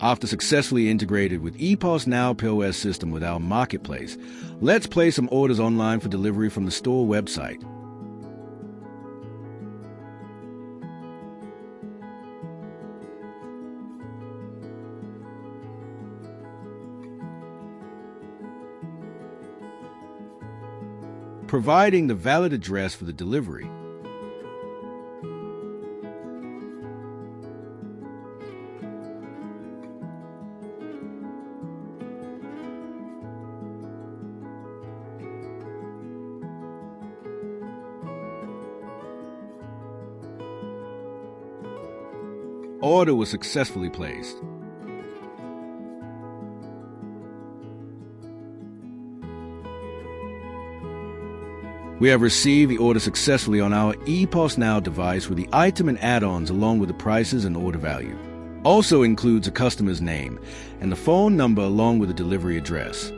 After successfully integrated with EPOS Now POS system with our marketplace, let's place some orders online for delivery from the store website. Providing the valid address for the delivery. Order was successfully placed. We have received the order successfully on our EPOS Now device with the item and add-ons along with the prices and order value. Also includes a customer's name and the phone number along with the delivery address.